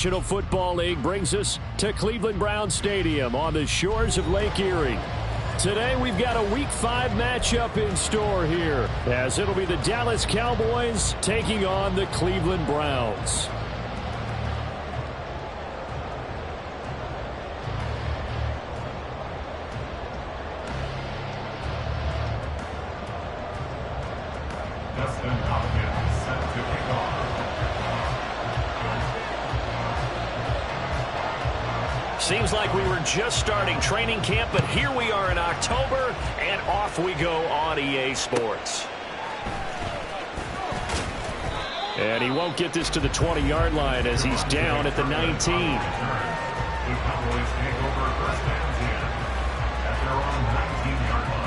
National Football League brings us to Cleveland Browns Stadium on the shores of Lake Erie. Today we've got a Week 5 matchup in store here, as it'll be the Dallas Cowboys taking on the Cleveland Browns. Seems like we were just starting training camp, but here we are in October, and off we go on EA Sports. And he won't get this to the 20-yard line as he's down at the 19. The Cowboys take over first and 10 at their own 19-yard line.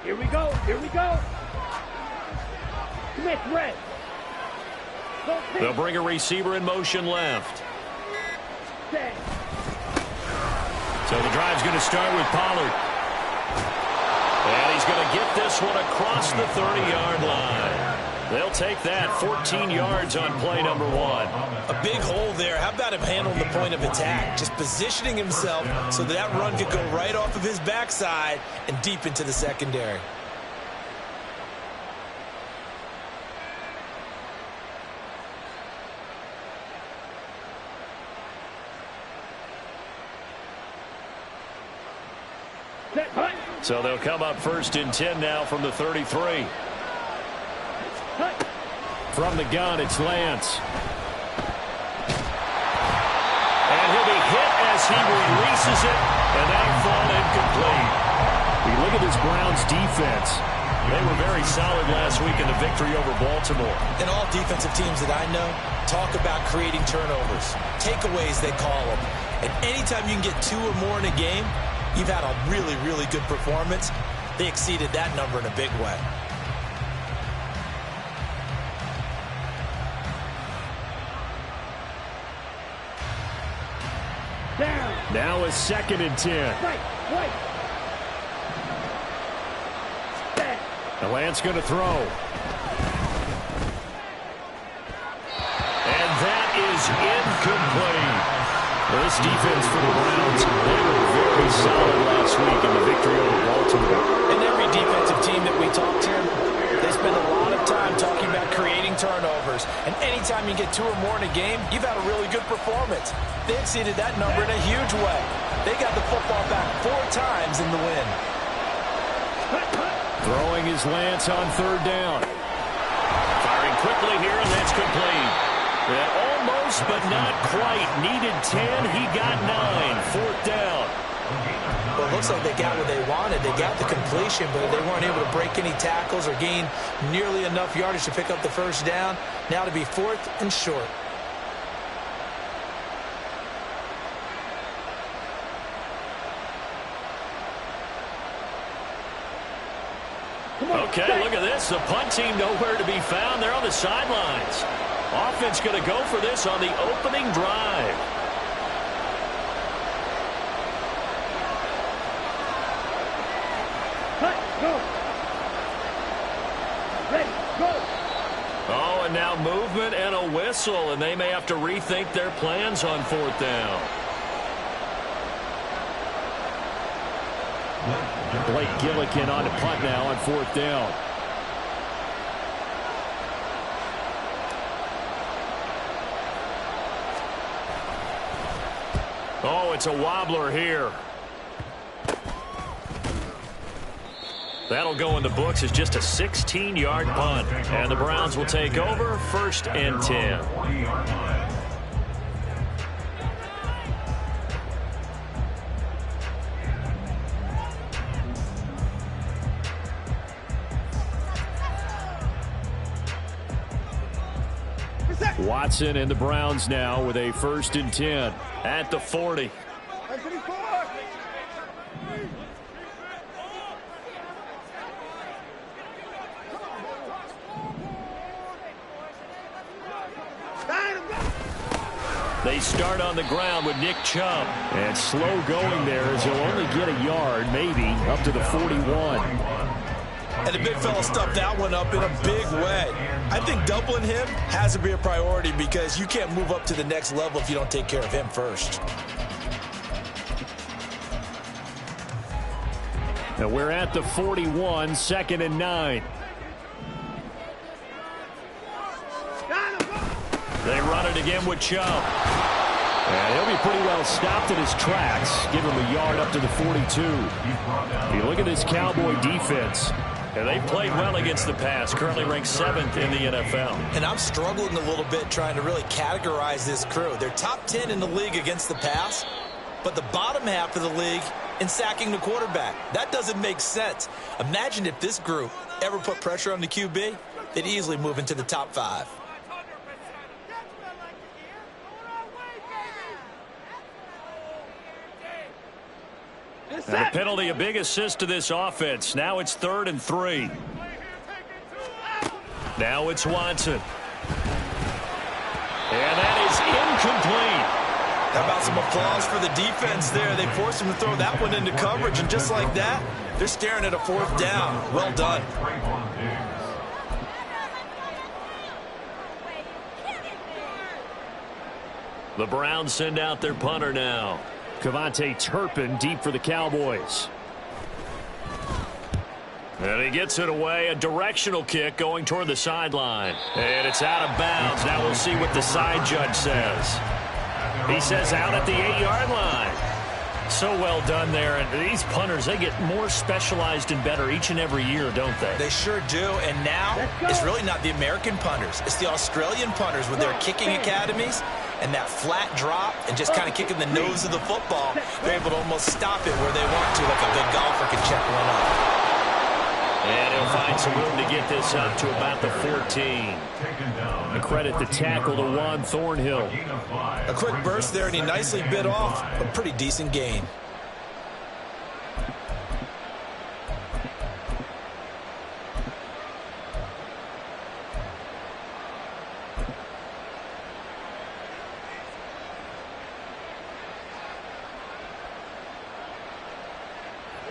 Here we go. Here we go. Smith, red. They'll bring a receiver in motion left. So the drive's going to start with Pollard. And he's going to get this one across the 30-yard line. They'll take that 14 yards on play number 1. A big hole there. How about him handling the point of attack? Just positioning himself so that run could go right off of his backside and deep into the secondary. So they'll come up first and 10 now from the 33. From the gun, it's Lance. And he'll be hit as he releases it, and that'll fall incomplete. We look at this Browns defense. They were very solid last week in the victory over Baltimore. And all defensive teams that I know talk about creating turnovers. Takeaways, they call them. And anytime you can get 2 or more in a game, you've had a really, really good performance. They exceeded that number in a big way. Now a 2nd and 10. Right. The Lance going to throw. And that is incomplete. This defense for the Browns, they were very solid last week in the victory over Baltimore. And every defensive team that we talk to, they spend a lot of time talking about creating turnovers. And anytime you get 2 or more in a game, you've had a really good performance. They exceeded that number in a huge way. They got the football back 4 times in the win. Throwing his Lance on 3rd down. Firing quickly here, and that's complete. That almost, but not quite. Needed 10. He got 9. 4th down. Well, it looks like they got what they wanted. They got the completion, but they weren't able to break any tackles or gain nearly enough yardage to pick up the 1st down. Now to be 4th and short. Okay, look at this. The punt team nowhere to be found. They're on the sidelines. Offense going to go for this on the opening drive. Go. Ready, go. Oh, and now movement and a whistle, and they may have to rethink their plans on 4th down. Blake Gillikin on the punt now on 4th down. Oh, it's a wobbler here. That'll go in the books as just a 16-yard punt. And the Browns will take over 1st and 10. Watson and the Browns now with a 1st and 10 at the 40. They start on the ground with Nick Chubb. And slow going there as he'll only get a yard, maybe, up to the 41. And the big fella stuffed that one up in a big way. I think doubling him has to be a priority because you can't move up to the next level if you don't take care of him first. And we're at the 41, 2nd and 9. They run it again with Chubb. And he'll be pretty well stopped in his tracks. Give him a yard up to the 42. If you look at this Cowboy defense, and they played well against the pass, currently ranked 7th in the NFL. And I'm struggling a little bit trying to really categorize this crew. They're top 10 in the league against the pass, but the bottom half of the league in sacking the quarterback. That doesn't make sense. Imagine if this group ever put pressure on the QB, they'd easily move into the top 5. And a penalty, a big assist to this offense. Now it's 3rd and 3. Now it's Watson. And that is incomplete. How about some applause for the defense there? They forced him to throw that one into coverage, and just like that, they're staring at a 4th down. Well done. The Browns send out their punter now. Cavante Turpin deep for the Cowboys. And he gets it away. A directional kick going toward the sideline. And it's out of bounds. Now we'll see what the side judge says. He says out at the 8-yard line. So well done there. And these punters, they get more specialized and better each and every year, don't they? They sure do. And now it's really not the American punters. It's the Australian punters with their kicking academies. And that flat drop and just kind of kicking the nose of the football, they're able to almost stop it where they want to, like a good golfer can check one up. And he'll find some room to get this up to about the 14. And credit the tackle to Juan Thornhill. A quick burst there, and he nicely bit off a pretty decent gain.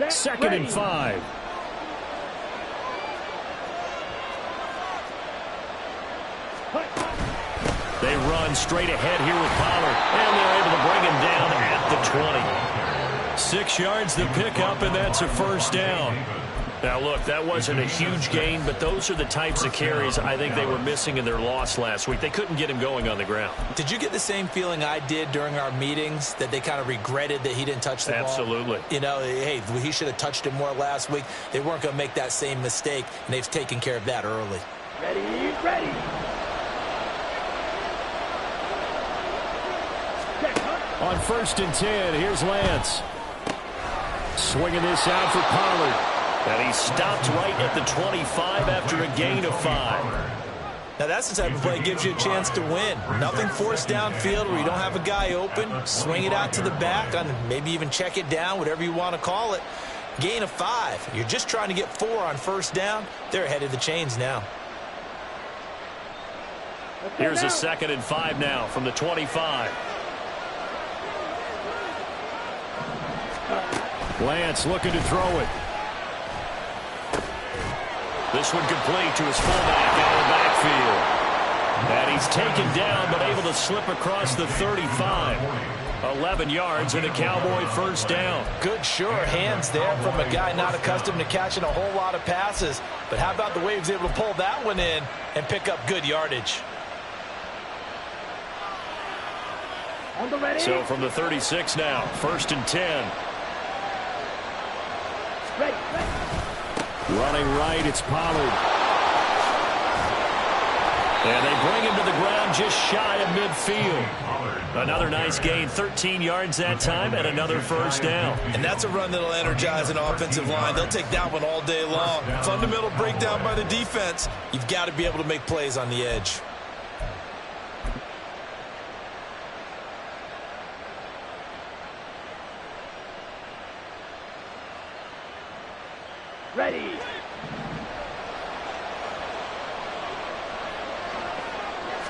Second and 5. They run straight ahead here with Pollard, and they're able to bring him down at the 20. 6 yards to pick up, and that's a 1st down. Now, look, that wasn't a huge gain, but those are the types of carries I think they were missing in their loss last week. They couldn't get him going on the ground. Did you get the same feeling I did during our meetings, that they kind of regretted that he didn't touch the ball? Absolutely. You know, hey, he should have touched it more last week. They weren't going to make that same mistake, and they've taken care of that early. Ready, ready. On 1st and 10, here's Lance. Swinging this out for Pollard. And he stopped right at the 25 after a gain of 5. Now that's the type of play that gives you a chance to win. Nothing forced downfield where you don't have a guy open. Swing it out to the back, and maybe even check it down, whatever you want to call it. Gain of 5. You're just trying to get 4 on 1st down. They're ahead of the chains now. Here's a 2nd and 5 now from the 25. Lance looking to throw it. This one complete to his fullback out of the backfield. And he's taken down but able to slip across the 35. 11 yards and a Cowboy 1st down. Good sure hands there from a guy not accustomed to catching a whole lot of passes. But how about the way he was able to pull that one in and pick up good yardage? So from the 36 now, 1st and 10. Running right, it's Pollard. And they bring him to the ground just shy of midfield. Another nice gain, 13 yards that time, and another 1st down. And that's a run that'll energize an offensive line. They'll take that one all day long. Fundamental breakdown by the defense. You've got to be able to make plays on the edge. Ready.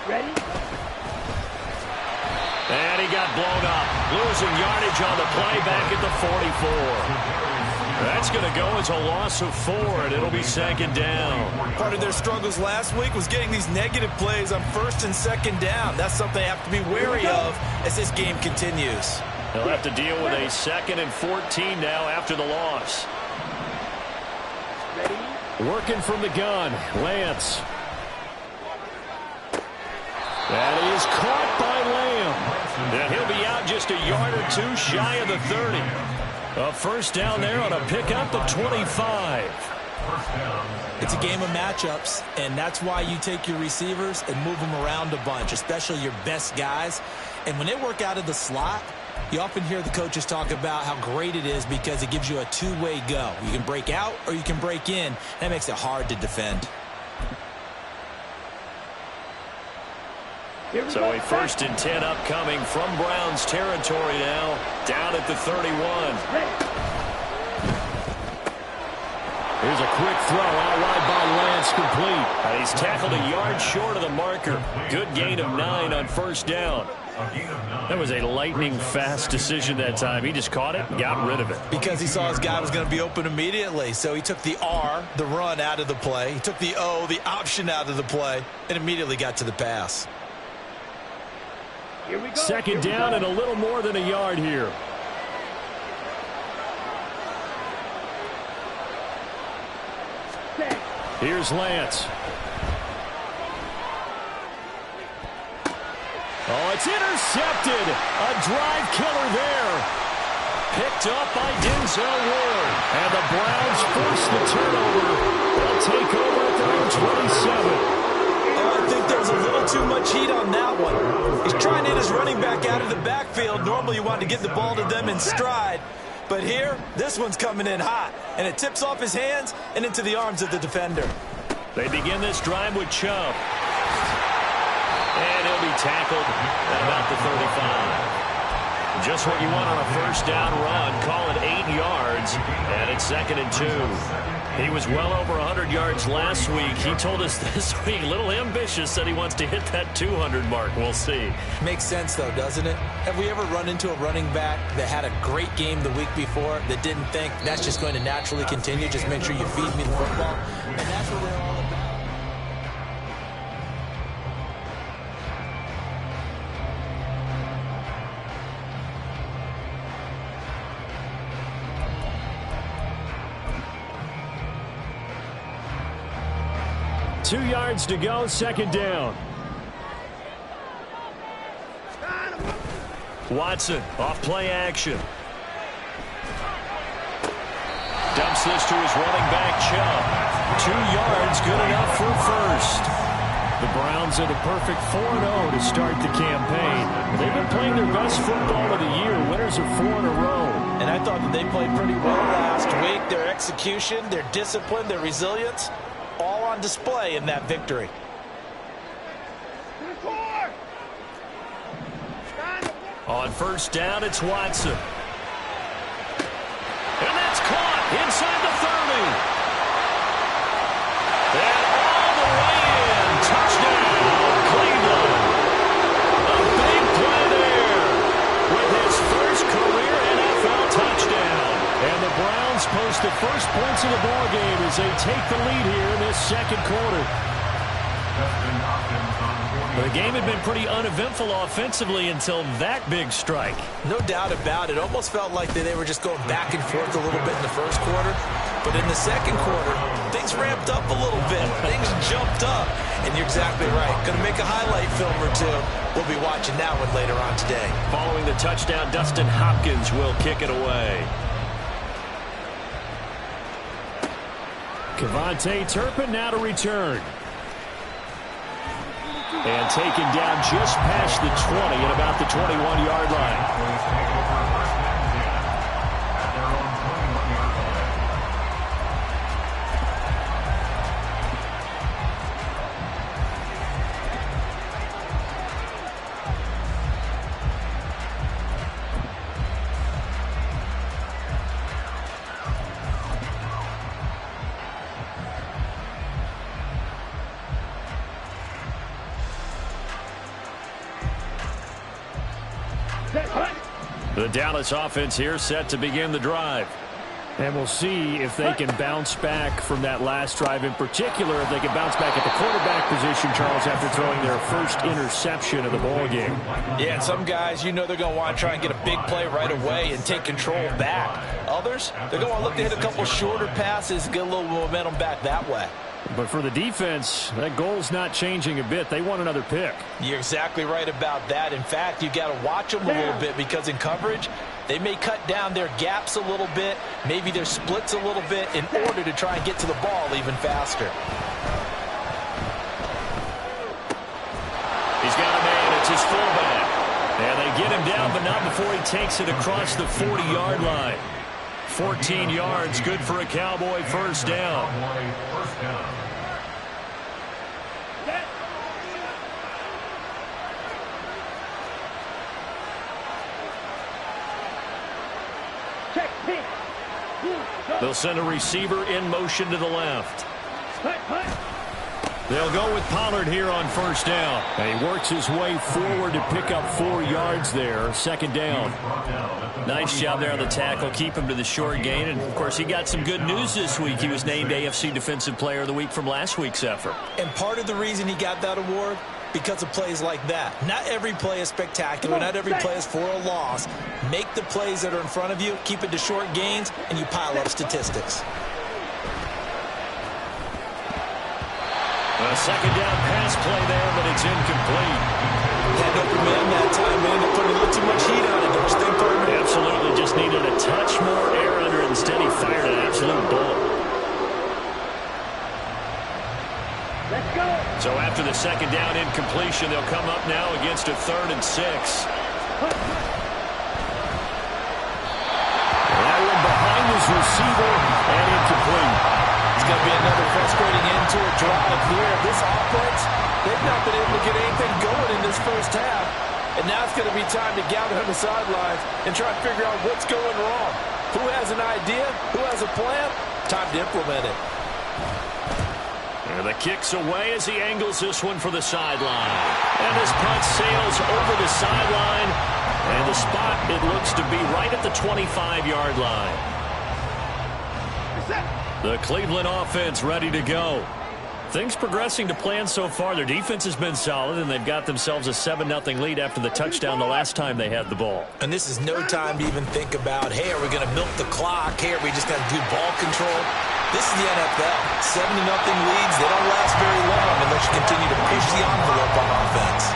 Ready. And he got blown up. Losing yardage on the play back at the 44. That's going to go as a loss of 4, and it'll be second down. Part of their struggles last week was getting these negative plays on first and second down. That's something they have to be wary of as this game continues. They'll have to deal with a 2nd and 14 now after the loss. Ready. Working from the gun, Lance. That is caught by Lamb. And he'll be out just a yard or 2 shy of the 30. A first down there on a pickup of 25. It's a game of matchups, and that's why you take your receivers and move them around a bunch, especially your best guys. And when they work out of the slot, you often hear the coaches talk about how great it is because it gives you a two-way go. You can break out or you can break in. That makes it hard to defend. So a 1st and 10 upcoming from Browns territory now, down at the 31. Here's a quick throw out wide by Lance, complete. And he's tackled a yard short of the marker. Good gain of 9 on first down. That was a lightning-fast decision that time. He just caught it and got rid of it. Because he saw his guy was going to be open immediately. So he took the R, the run, out of the play. He took the O, the option, out of the play, and immediately got to the pass. Here we go. Second down and a little more than a yard here. Set. Here's Lance. Oh, it's intercepted. A drive killer there. Picked up by Denzel Ward. And the Browns force the turnover. They'll take over at their own 27. I think there was a little too much heat on that one. He's trying to hit his running back out of the backfield. Normally you want to get the ball to them in stride. But here, this one's coming in hot. And it tips off his hands and into the arms of the defender. They begin this drive with Chubb. And he'll be tackled at about the 35. Just what you want on a first down run. Call it 8 yards. And it's 2nd and 2. He was well over 100 yards last week. He told us this week, a little ambitious, that he wants to hit that 200 mark. We'll see. Makes sense, though, doesn't it? Have we ever run into a running back that had a great game the week before that didn't think that's just going to naturally continue? Just make sure you feed me the football. And that's what we're all about. Two yards to go, second down. Watson, off play action. Dumps this to his running back, Chubb. 2 yards, good enough for first. The Browns at a perfect 4-0 to start the campaign. They've been playing their best football of the year, winners of 4 in a row. And I thought that they played pretty well last week. Their execution, their discipline, their resilience, all on display in that victory. On first down, it's Watson. And that's caught inside the 30. And all the way in. Touchdown, Cleveland. A big play there with his first career NFL touchdown. And the Browns post the first points of the ballgame as they take the lead here in this second quarter. The game had been pretty uneventful offensively until that big strike. No doubt about it. Almost felt like they were just going back and forth a little bit in the first quarter. But in the second quarter, things ramped up a little bit. Things jumped up. And you're exactly right. Going to make a highlight film or two. We'll be watching that one later on today. Following the touchdown, Dustin Hopkins will kick it away. Kevontae Turpin now to return. And taken down just past the 20 at about the 21-yard line. The Dallas offense here set to begin the drive. And we'll see if they can bounce back from that last drive, in particular if they can bounce back at the quarterback position, Charles, after throwing their first interception of the ball game. Yeah, and some guys, you know they're going to want to try and get a big play right away and take control back. Others, they're going to look to hit a couple shorter passes, get a little momentum back that way. But for the defense, that goal's not changing a bit. They want another pick. You're exactly right about that. In fact, you've got to watch them a little bit because in coverage, they may cut down their gaps a little bit, maybe their splits a little bit in order to try and get to the ball even faster. He's got a man. It's his fullback. And they get him down, but not before he takes it across the 40-yard line. 14 yards, good for a Cowboy first down. They'll send a receiver in motion to the left. They'll go with Pollard here on first down. And he works his way forward to pick up 4 yards there. Second down. Nice job there on the tackle. Keep him to the short gain. And, of course, he got some good news this week. He was named AFC Defensive Player of the Week from last week's effort. And part of the reason he got that award, because of plays like that. Not every play is spectacular. Not every play is for a loss. Make the plays that are in front of you, keep it to short gains, and you pile up statistics. A second down pass play there, but it's incomplete. Had an open man that time, man. They put a little too much heat on it, don't you think, partner? Absolutely. Just needed a touch more air under it. Instead, he fired an absolute bullet. Let's go. So after the second down incompletion, they'll come up now against a 3rd and 6. That one behind his receiver and incomplete. It's going to be another frustrating end to a drive here. This offense, they've not been able to get anything going in this first half. And now it's going to be time to gather on the sidelines and try to figure out what's going wrong. Who has an idea? Who has a plan? Time to implement it. And the kick's away as he angles this one for the sideline. And this punt sails over the sideline. And the spot, it looks to be right at the 25-yard line. The Cleveland offense ready to go. Things progressing to plan so far. Their defense has been solid, and they've got themselves a 7-0 lead after the touchdown the last time they had the ball. And this is no time to even think about, hey, are we going to milk the clock? Hey, are we just going to do ball control? This is the NFL. 7-0 leads, they don't last very long unless you continue to push the envelope on offense.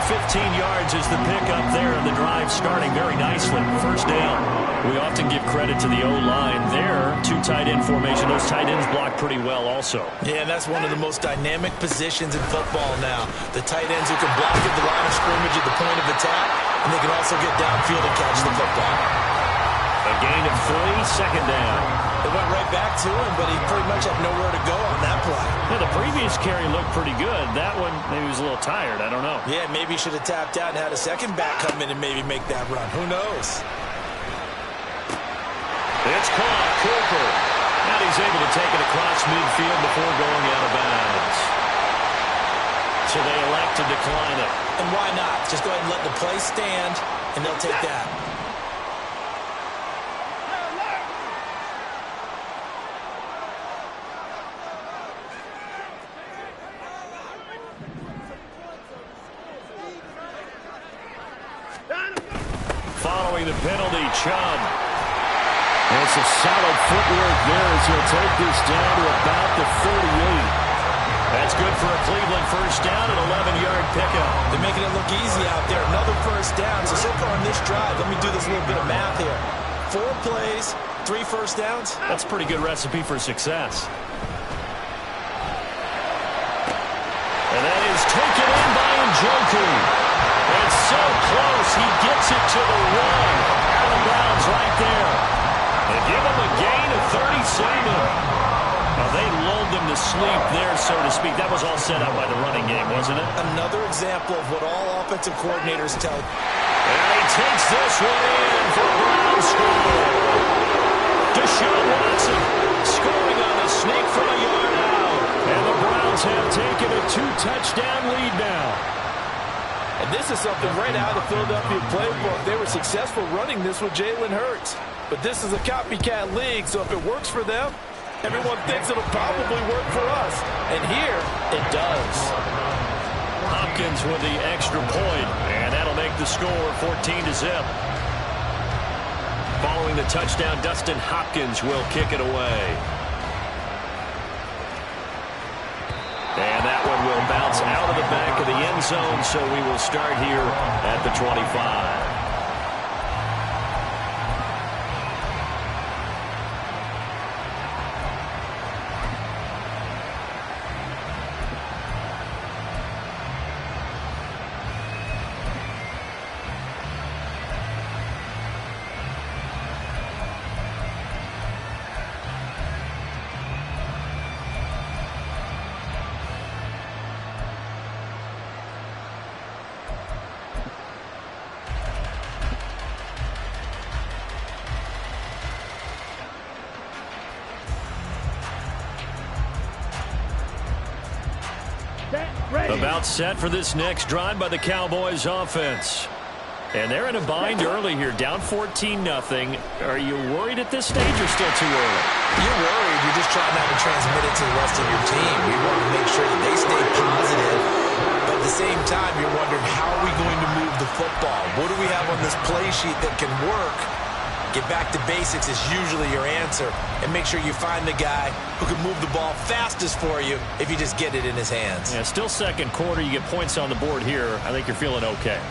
15 yards is the pickup there, and the drive starting very nicely. First down. We often give credit to the O-line there. 2 tight end formation. Those tight ends block pretty well also. Yeah, and that's one of the most dynamic positions in football now. The tight ends who can block at the line of scrimmage at the point of attack, and they can also get downfield and catch the football. A gain of 3, second down. They went right back to him, but he pretty much had nowhere to go on that play. Yeah, the previous carry looked pretty good. That one, maybe he was a little tired. I don't know. Yeah, maybe he should have tapped out and had a second back come in and maybe make that run. Who knows? It's caught, Cooper. And he's able to take it across midfield before going out of bounds. So they elect to decline it. And why not? Just go ahead and let the play stand, and they'll take that. Following the penalty, Chubb. And some solid footwork there as he'll take this down to about the 48. That's good for a Cleveland first down, an 11-yard pickup. They're making it look easy out there. Another first down. So far on this drive, let me do this little bit of math here. 4 plays, 3 first downs. That's a pretty good recipe for success. And that is taken in by Njoku. It's so close. He gets it to the 1. Out of bounds right there. They give him a gain of 37. Now, they lulled them to sleep there, so to speak. That was all set up by the running game, wasn't it? Another example of what all offensive coordinators tell. And he takes this one in for a Brown score. Deshaun Watson scoring on a sneak from a yard out. And the Browns have taken a 2-touchdown lead now. And this is something right out of the Philadelphia playbook. They were successful running this with Jalen Hurts. But this is a copycat league, so if it works for them, everyone thinks it'll probably work for us. And here, it does. Hopkins with the extra point, and that'll make the score 14-0. Following the touchdown, Dustin Hopkins will kick it away. And that one will bounce out of the back of the end zone, so we will start here at the 25. About set for this next drive by the Cowboys offense. And they're in a bind early here, down 14-0. Are you worried at this stage or still too early? You're worried. You're just trying not to transmit it to the rest of your team. You want to make sure that they stay positive. But at the same time, you're wondering, how are we going to move the football? What do we have on this play sheet that can work? Get back to basics is usually your answer. And make sure you find the guy who can move the ball fastest for you if you just get it in his hands. Yeah, still second quarter. You get points on the board here. I think you're feeling okay.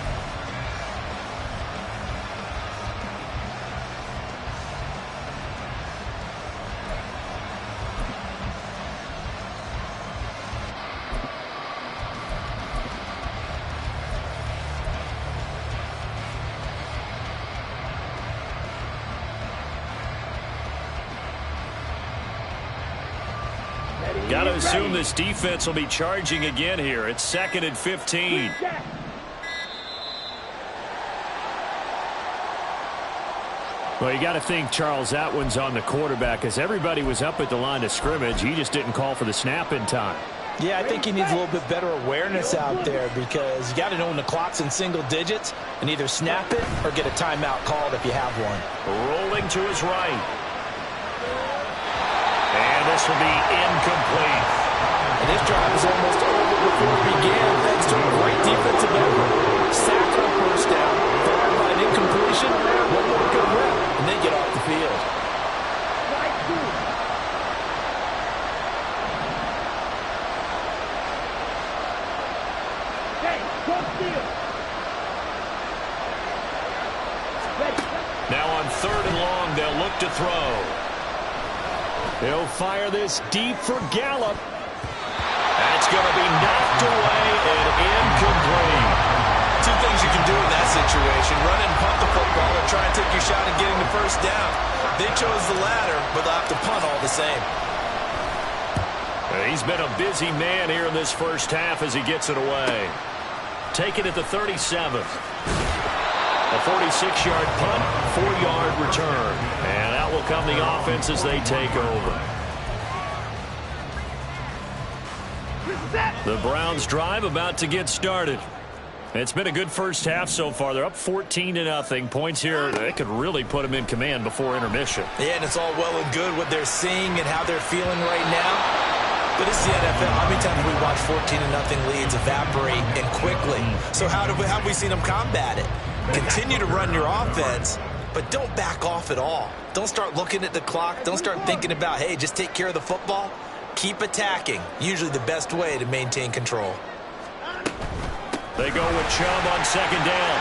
Got to assume this defense will be charging again here. It's 2nd and 15. Well, you got to think, Charles, that one's on the quarterback, as everybody was up at the line of scrimmage. He just didn't call for the snap in time. Yeah, I think he needs a little bit better awareness out there, because you got to know when the clock's in single digits and either snap it or get a timeout called if you have one. Rolling to his right. And this will be incomplete. And this drive was almost over before it began, thanks to a great defensive effort. Sack on first down, followed by an incompletion, one more good rep, and they get off the field. Now on 3rd and long, they'll look to throw. He'll fire this deep for Gallup. That's going to be knocked away and incomplete. Two things you can do in that situation: run and punt the football, or try and take your shot at getting the first down. They chose the latter, but they'll have to punt all the same. He's been a busy man here in this first half as he gets it away. Take it at the 37th. A 46-yard punt, 4-yard return. And out will come the offense as they take over. The Browns drive about to get started. It's been a good first half so far. They're up 14-0. Points here, they could really put them in command before intermission. Yeah, and it's all well and good what they're seeing and how they're feeling right now. But it's the NFL. How many times have we watched 14-0 leads evaporate and quickly? So how have we seen them combat it? Continue to run your offense, but don't back off at all. Don't start looking at the clock. Don't start thinking about, hey, just take care of the football. Keep attacking. Usually the best way to maintain control. They go with Chubb on 2nd down.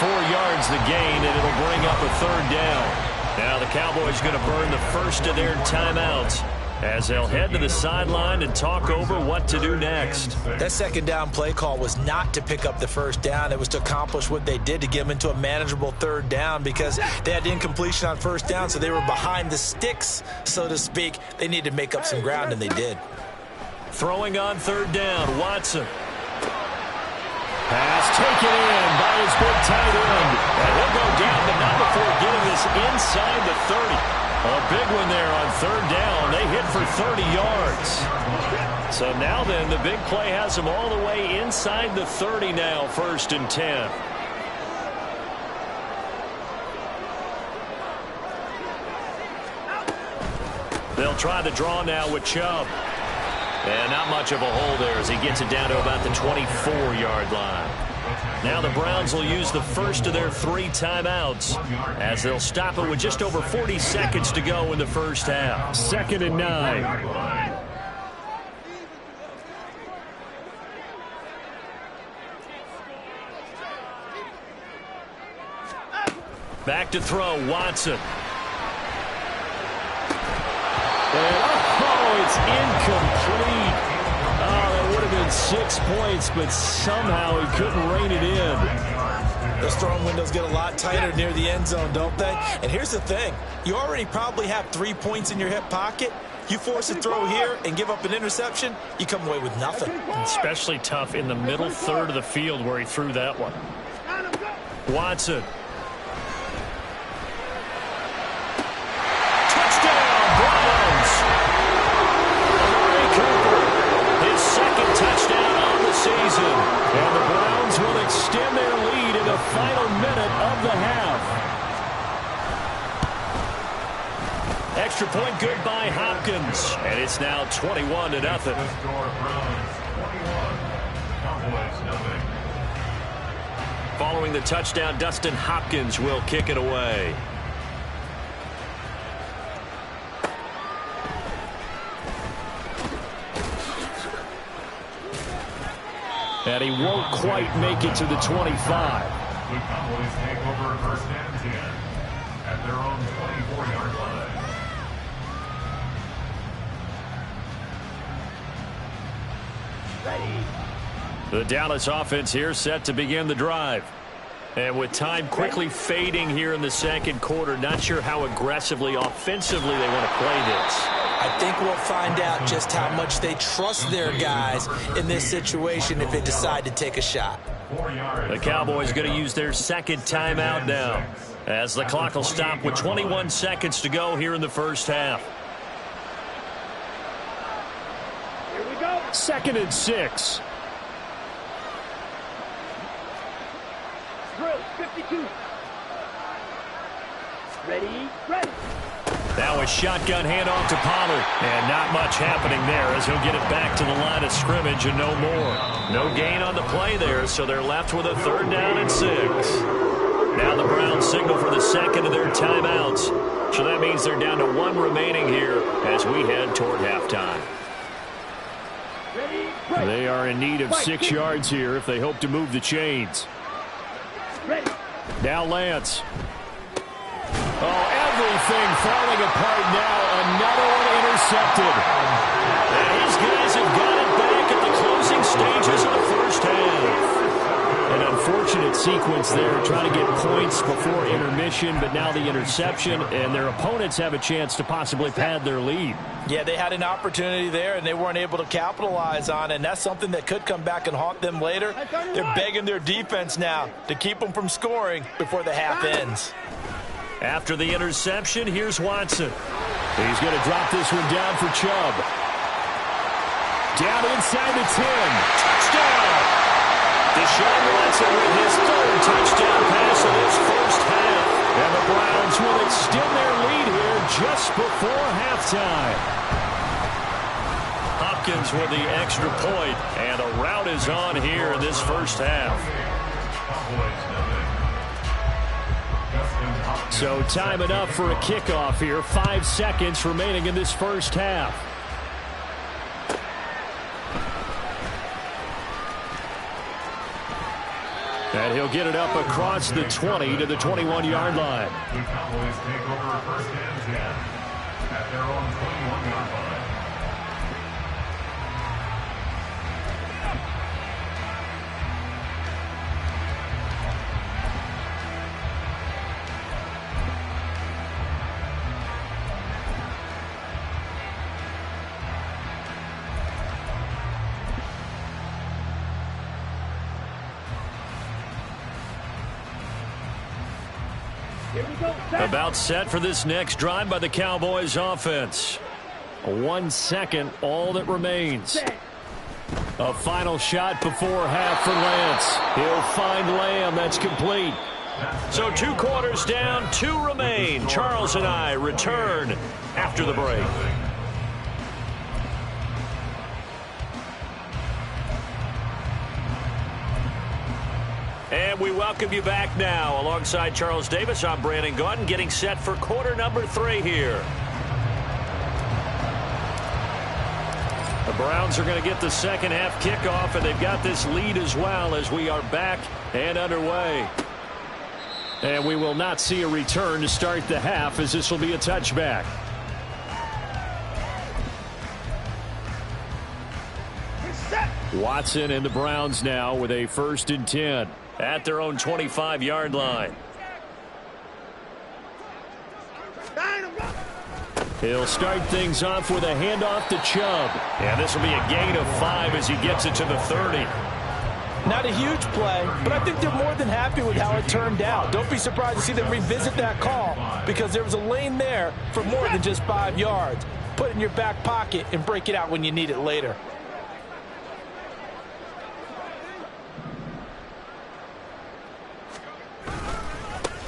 4 yards the gain, and it'll bring up a 3rd down. Now the Cowboys going to burn the first of their timeouts as they'll head to the sideline and talk over what to do next. That 2nd down play call was not to pick up the first down. It was to accomplish what they did, to get them into a manageable 3rd down, because they had incompletion on 1st down, so they were behind the sticks, so to speak. They needed to make up some ground, and they did. Throwing on 3rd down, Watson. Pass taken in by his big tight end. And he'll go down, but not before getting this inside the 30. A big one there on 3rd down. They hit for 30 yards. So now then, the big play has them all the way inside the 30 now, 1st and 10. They'll try to draw now with Chubb. And not much of a hole there as he gets it down to about the 24-yard line. Now the Browns will use the first of their 3 timeouts as they'll stop it with just over 40 seconds to go in the first half. 2nd and 9. Back to throw, Watson. And, it's incomplete. Oh, that would have been 6 points, but somehow he couldn't rein it in. Those throwing windows get a lot tighter near the end zone, don't they? And here's the thing. You already probably have 3 points in your hip pocket. You force a throw here and give up an interception, you come away with nothing. Especially tough in the middle third of the field where he threw that one. Watson. Touchdown on the season. And the Browns will extend their lead in the final minute of the half. Extra point good by Hopkins. And it's now 21-0. Following the touchdown, Dustin Hopkins will kick it away. And he won't quite make it to the 25. The Cowboys take over 1st and 10 at their own 24-yard line. Ready. The Dallas offense here set to begin the drive. And with time quickly fading here in the 2nd quarter, not sure how aggressively, offensively they want to play this. I think we'll find out just how much they trust their guys in this situation if they decide to take a shot. The Cowboys going to use their 2nd timeout now as the clock will stop with 21 seconds to go here in the first half. Here we go. 2nd and 6. Drill 52. Ready, ready. Now a shotgun handoff to Pollard. And not much happening there as he'll get it back to the line of scrimmage and no more. No gain on the play there, so they're left with a 3rd down and 6. Now the Browns signal for the 2nd of their timeouts. So that means they're down to 1 remaining here as we head toward halftime. They are in need of 6 yards here if they hope to move the chains. Now Lance. Everything falling apart now. Another one intercepted. And these guys have got it back at the closing stages of the first half. An unfortunate sequence there, trying to get points before intermission, but now the interception, and their opponents have a chance to possibly pad their lead. Yeah, they had an opportunity there, and they weren't able to capitalize on it, and that's something that could come back and haunt them later. They're begging their defense now to keep them from scoring before the half ends. After the interception, here's Watson. He's going to drop this one down for Chubb. Down inside the 10. Touchdown! Deshaun Watson with his 3rd touchdown pass of this first half. And the Browns will extend their lead here just before halftime. Hopkins with the extra point, and a rout is on here in this first half. So time enough for a kickoff here. 5 seconds remaining in this first half. And he'll get it up across the 20 to the 21-yard line. The Cowboys take over 1st and 10 at their own 21-yard line. About set for this next drive by the Cowboys offense. 1 second, all that remains. A final shot before half for Lance. He'll find Lamb. That's complete. So 2 quarters down, 2 remain. Charles and I return after the break. And we welcome you back now. Alongside Charles Davis, I'm Brandon Gaudin, getting set for quarter number 3 here. The Browns are going to get the second half kickoff, and they've got this lead as well as we are back and underway. And we will not see a return to start the half, as this will be a touchback. Watson and the Browns now with a 1st and 10 at their own 25-yard line. He'll start things off with a handoff to Chubb. And this will be a gain of 5 as he gets it to the 30. Not a huge play, but I think they're more than happy with how it turned out. Don't be surprised to see them revisit that call, because there was a lane there for more than just 5 yards. Put it in your back pocket and break it out when you need it later.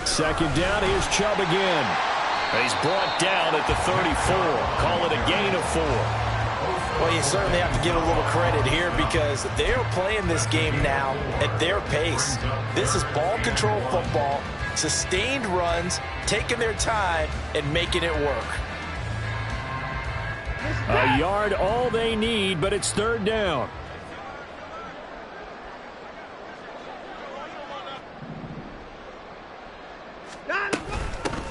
Second down, here's Chubb again. He's brought down at the 34. Call it a gain of 4. Well, you certainly have to give a little credit here, because they're playing this game now at their pace. This is ball control football, sustained runs, taking their time and making it work. A yard all they need, but it's 3rd down.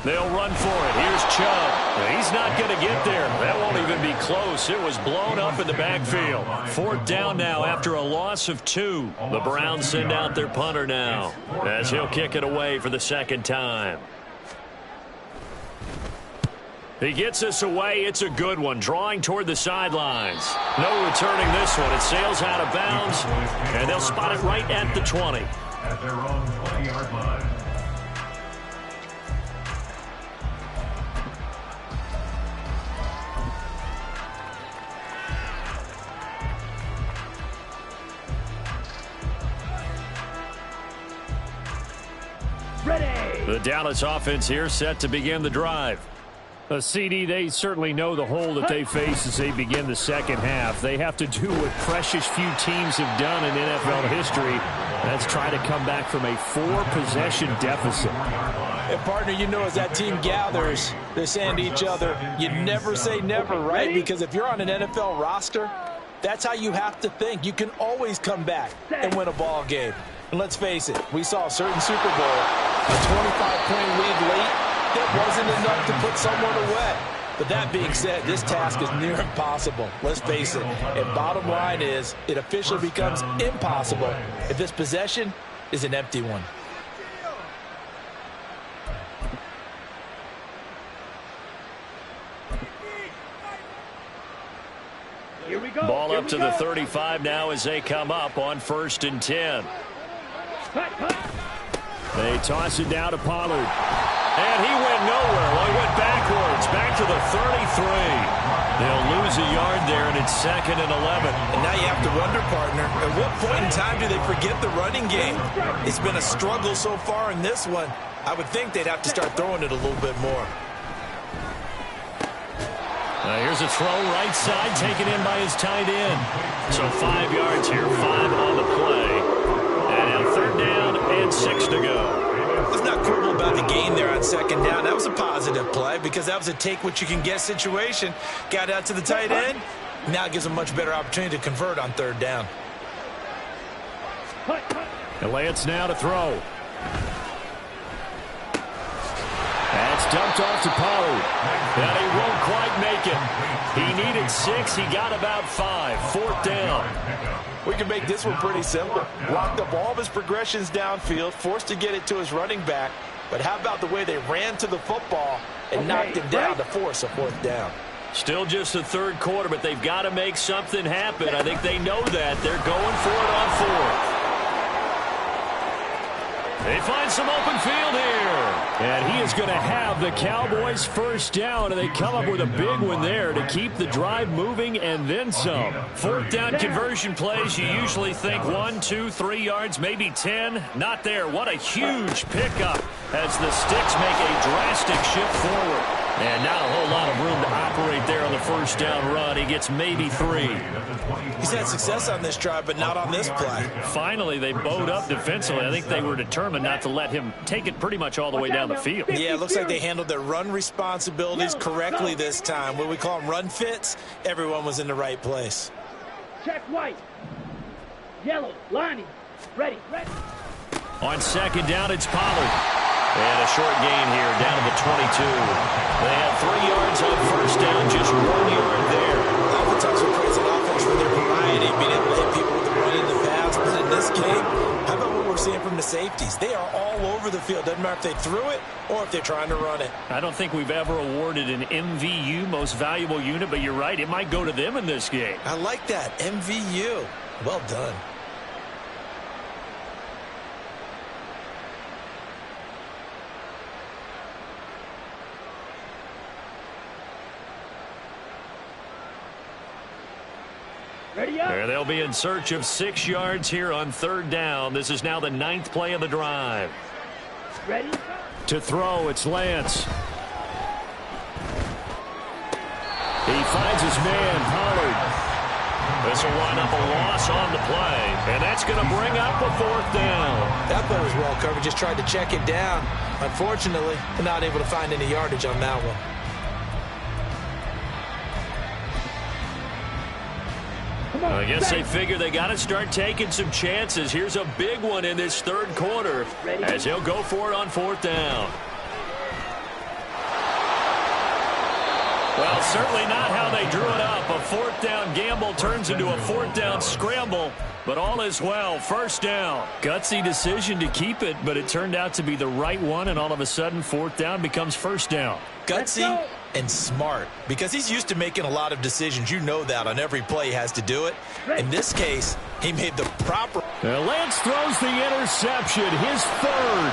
They'll run for it. Here's Chubb. He's not going to get there. That won't even be close. It was blown up in the backfield. 4th down now after a loss of 2. The Browns send out their punter now, as he'll kick it away for the 2nd time. He gets us away. It's a good one. Drawing toward the sidelines. No returning this one. It sails out of bounds, and they'll spot it right at the 20. At their own 20-yard line. The Dallas offense here set to begin the drive. CD, they certainly know the hole that they face as they begin the second half. They have to do what precious few teams have done in NFL history. That's try to come back from a 4-possession deficit. And, partner, you know, as that team gathers, they're saying to each other, you never say never, right? Because if you're on an NFL roster, that's how you have to think. You can always come back and win a ball game. And let's face it, we saw a certain Super Bowl, a 25-point lead late, that wasn't enough to put someone away. But that being said, this task is near impossible. Let's face it. And bottom line is, it officially becomes impossible if this possession is an empty one. Here we go. Ball up to the 35 now as they come up on 1st and 10. They toss it down to Pollard. And he went nowhere. Well, he went backwards, back to the 33. They'll lose a yard there, and it's 2nd and 11. And now you have to wonder, partner, at what point in time do they forget the running game? It's been a struggle so far in this one. I would think they'd have to start throwing it a little bit more. Here's a throw right side, taken in by his tight end. So 5 yards here, 5 on the play. And now 3rd down and 6 to go. Let's not quibble about the gain there on 2nd down. That was a positive play, because that was a take-what-you-can-get situation. Got out to the tight end. Now it gives them a much better opportunity to convert on 3rd down. And Lance now to throw. That's dumped off to Pollard. And he won't quite make it. He needed 6. He got about 5. 4th down. We can make this one pretty simple. Locked up all of his progressions downfield, forced to get it to his running back. But how about the way they ran to the football and knocked him down to force a 4th down? Still just the 3rd quarter, but they've got to make something happen. I think they know that. They're going for it on 4th. They find some open field here. And he is going to have the Cowboys first down, and they come up with a big one there to keep the drive moving and then some. Fourth down conversion plays, you usually think 1, 2, 3 yards, maybe 10. Not there. What a huge pickup as the sticks make a drastic shift forward. And not a whole lot of room to operate there on the first down run. He gets maybe 3. He's had success on this drive, but not on this play. Finally, they bowed up defensively. I think they were determined not to let him take it pretty much all the way down the field. Yeah, it looks like they handled their run responsibilities correctly this time. What we call them run fits, everyone was in the right place. Check white. Yellow, lining. Ready. On second down, it's Pollard. And a short gain here, down to the 22. They have 3 yards on first down, just 1 yard there. Oftentimes we praise an offense for their variety, being able to hit people with the run in the pass. But in this game, how about what we're seeing from the safeties? They are all over the field. Doesn't matter if they threw it or if they're trying to run it. I don't think we've ever awarded an MVU, most valuable unit, but you're right, it might go to them in this game. I like that, MVU. Well done. There they'll be in search of 6 yards here on third down. This is now the 9th play of the drive. Ready? To throw, it's Lance. He finds his man, Pollard. This will wind up a loss on the play, and that's going to bring up a fourth down. That play was well covered, just tried to check it down. Unfortunately, they're not able to find any yardage on that one. I guess they figure they got to start taking some chances. Here's a big one in this third quarter as he'll go for it on fourth down. Well, certainly not how they drew it up. A fourth down gamble turns into a fourth down scramble, but all is well. First down. Gutsy decision to keep it, but it turned out to be the right one, and all of a sudden fourth down becomes first down. Gutsy and smart, because he's used to making a lot of decisions. You know that on every play he has to do it. In this case, he made the proper. Lance throws the interception, his third.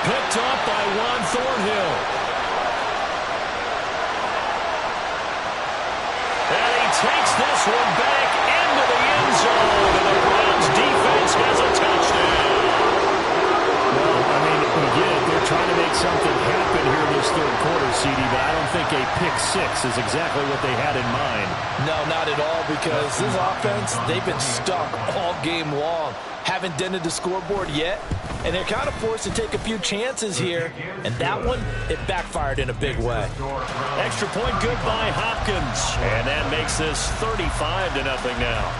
Picked up by Juan Thornhill. And he takes this one back into the end zone, and the Browns defense has a touchdown. Well, I mean, again, they're trying to make something happen here in this third quarter, CD, but I don't think a pick six is exactly what they had in mind. No, not at all, because this offense, they've been stuck all game long. Haven't dented the scoreboard yet, and they're kind of forced to take a few chances here, and that one, it backfired in a big way. Extra point good by Hopkins, and that makes this 35-0 now.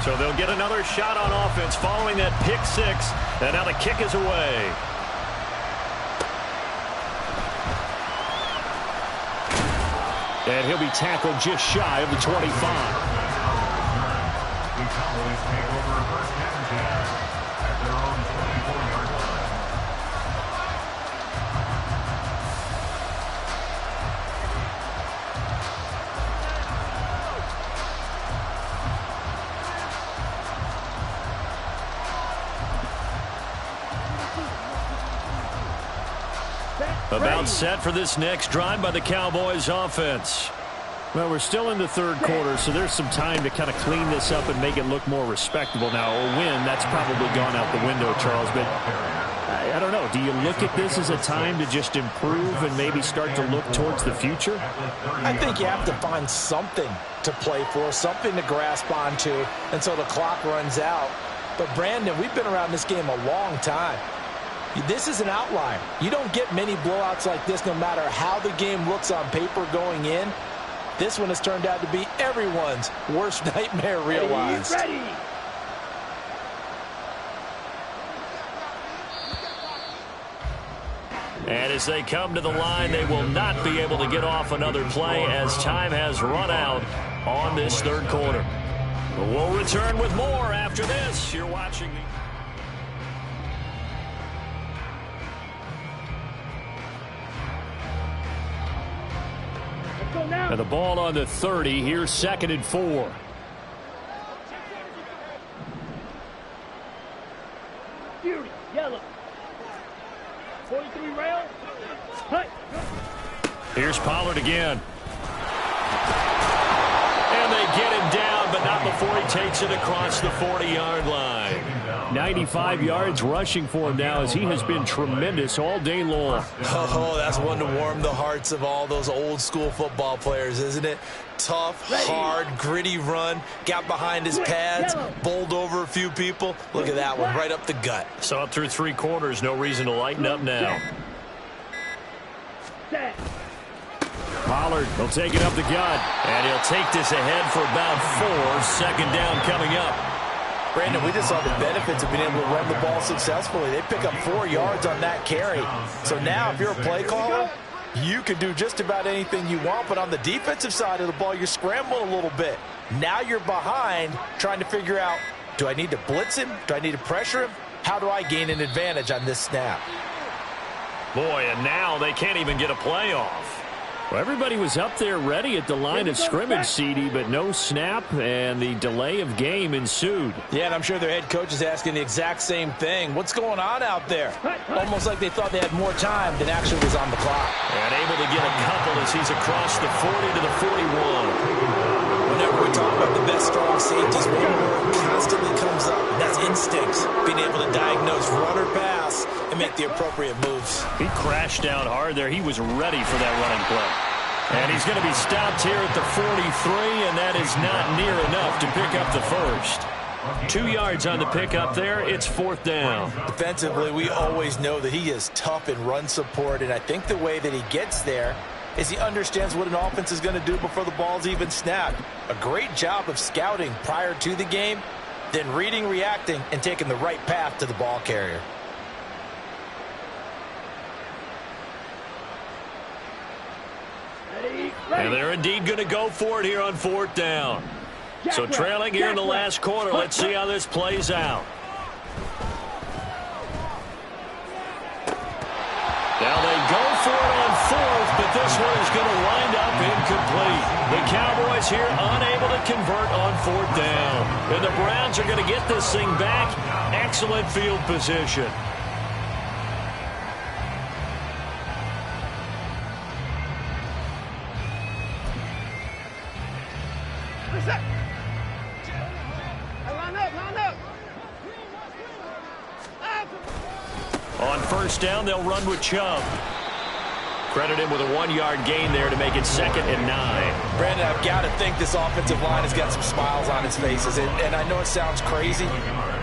So they'll get another shot on offense following that pick six, and now the kick is away. And he'll be tackled just shy of the 25. The Cowboys take over first down at their own 24-yard line. About set for this next drive by the Cowboys offense. Well, we're still in the third quarter, so there's some time to kind of clean this up and make it look more respectable. Now, a win, that's probably gone out the window, Charles, but I don't know. Do you look at this as a time to just improve and maybe start to look towards the future? I think you have to find something to play for, something to grasp onto until the clock runs out. But, Brandon, we've been around this game a long time. This is an outlier. You don't get many blowouts like this no matter how the game looks on paper going in. This one has turned out to be everyone's worst nightmare realized. Ready. And as they come to the line, they will not be able to get off another play as time has run out on this third quarter. We'll return with more after this. You're watching the... And the ball on the 30. Here's 2nd and 4. 43 rail. Cut. Here's Pollard again. And they get him down, but not before he takes it across the 40-yard line. 95 yards rushing for him now, as he has been tremendous all day long. Oh, that's one to warm the hearts of all those old-school football players, isn't it? Tough, hard, gritty run, got behind his pads, bowled over a few people. Look at that one, right up the gut. So up through 3 quarters, no reason to lighten up now. Pollard will take it up the gut, and he'll take this ahead for about 4. Second down coming up. Brandon, we just saw the benefits of being able to run the ball successfully. They pick up 4 yards on that carry. So now if you're a play caller, you can do just about anything you want, but on the defensive side of the ball, you're scrambling a little bit. Now you're behind trying to figure out, do I need to blitz him? Do I need to pressure him? How do I gain an advantage on this snap? Boy, and now they can't even get a play off. Well, everybody was up there ready at the line of scrimmage, CD, but no snap, and the delay of game ensued. Yeah, and I'm sure their head coach is asking the exact same thing. What's going on out there? Almost like they thought they had more time than actually was on the clock. And able to get a couple as he's across the 40 to the 41. Whenever we talk about the best strong safeties, one word constantly comes up, and that's instincts. Being able to diagnose run or pass and make the appropriate moves. He crashed down hard there. He was ready for that running play. And he's going to be stopped here at the 43, and that is not near enough to pick up the first. 2 yards on the pickup there. It's 4th down. Defensively, we always know that he is tough in run support, and I think the way that he gets there is he understands what an offense is going to do before the ball's even snapped. A great job of scouting prior to the game, then reading, reacting, and taking the right path to the ball carrier. And they're indeed going to go for it here on 4th down. So trailing here in the last quarter. Let's see how this plays out. Now they go for it on 4th, but this one is going to wind up incomplete. The Cowboys here unable to convert on 4th down. And the Browns are going to get this thing back. Excellent field position. On 1st down, they'll run with Chubb. Credit him with a 1-yard gain there to make it 2nd and 9. Brandon, I've got to think this offensive line has got some smiles on its faces. And I know it sounds crazy,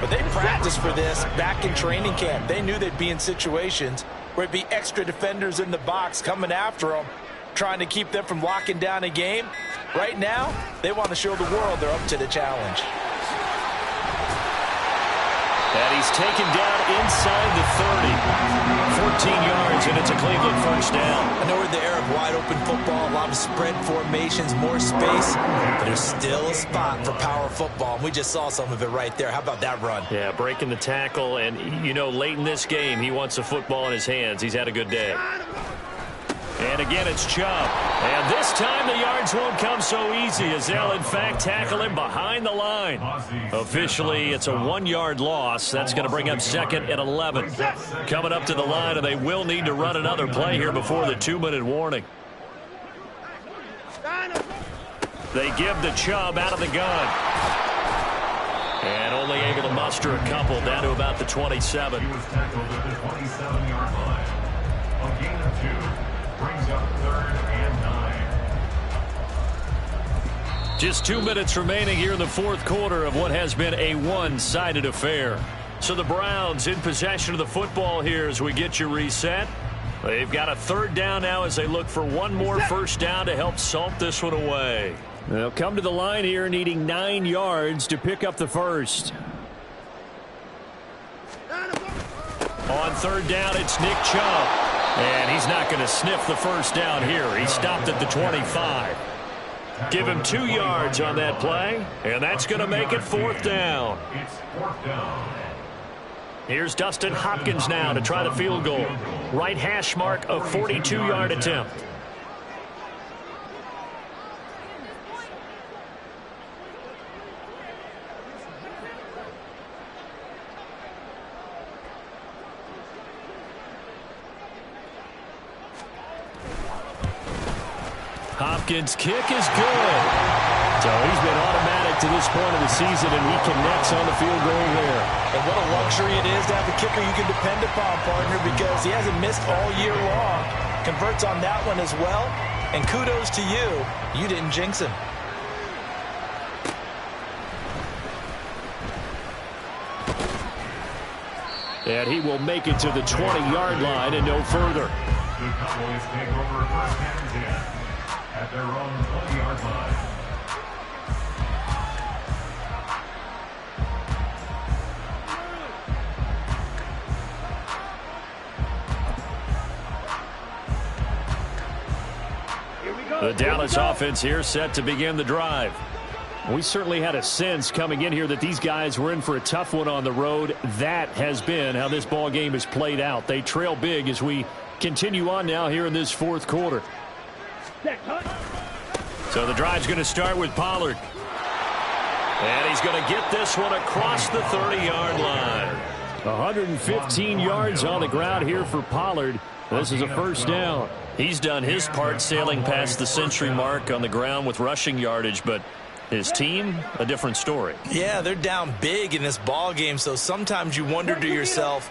but they practiced for this back in training camp. They knew they'd be in situations where it'd be extra defenders in the box coming after them, trying to keep them from locking down a game. Right now, they want to show the world they're up to the challenge. And he's taken down inside the 30. 14 yards, and it's a Cleveland 1st down. I know we're in the era of wide-open football, a lot of spread formations, more space, but there's still a spot for power football, and we just saw some of it right there. How about that run? Yeah, breaking the tackle, and, you know, late in this game, he wants the football in his hands. He's had a good day. And again, it's Chubb. And this time the yards won't come so easy as they'll, in fact, tackle him behind the line. Officially, it's a 1-yard loss. That's going to bring up 2nd and 11. Coming up to the line, and they will need to run another play here before the 2-minute warning. They give the Chubb out of the gun. And only able to muster a couple down to about the 27. He was tackled at the 27-yard line. A gain of 2. Brings up 3rd and 9. Just 2 minutes remaining here in the 4th quarter of what has been a one-sided affair. So the Browns in possession of the football here as we get you reset. They've got a 3rd down now as they look for one more 1st down to help salt this one away. They'll come to the line here needing 9 yards to pick up the first. On 3rd down, it's Nick Chubb. And he's not going to sniff the 1st down here. He stopped at the 25. Give him 2 yards on that play, and that's going to make it 4th down. It's 4th down. Here's Dustin Hopkins now to try the field goal. Right hash mark, a 42-yard attempt. Hopkins' kick is good. So he's been automatic to this point of the season, and he connects on the field goal there. And what a luxury it is to have a kicker you can depend upon, partner, because he hasn't missed all year long. Converts on that one as well. And kudos to you. You didn't jinx him. And he will make it to the 20-yard line and no further. The Cowboys take over first and 10 at their own 20-yard line. The Dallas offense here set to begin the drive. We certainly had a sense coming in here that these guys were in for a tough one on the road. That has been how this ball game has played out. They trail big as we continue on now here in this fourth quarter. So the drive's going to start with Pollard. And he's going to get this one across the 30-yard line. 115 yards on the ground here for Pollard. This is a first down. He's done his part sailing past the century mark on the ground with rushing yardage, but his team, a different story. Yeah, they're down big in this ball game, so sometimes you wonder to yourself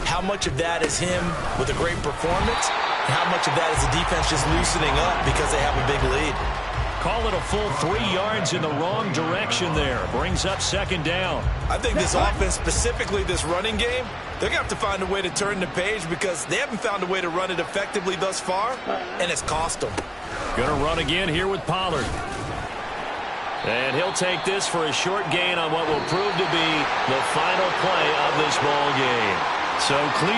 how much of that is him with a great performance and how much of that is the defense just loosening up because they have a big lead. Call it a full 3 yards in the wrong direction there. Brings up second down. I think this offense, specifically this running game, they're going to have to find a way to turn the page because they haven't found a way to run it effectively thus far, and it's cost them. Going to run again here with Pollard. And he'll take this for a short gain on what will prove to be the final play of this ball game. So Cleveland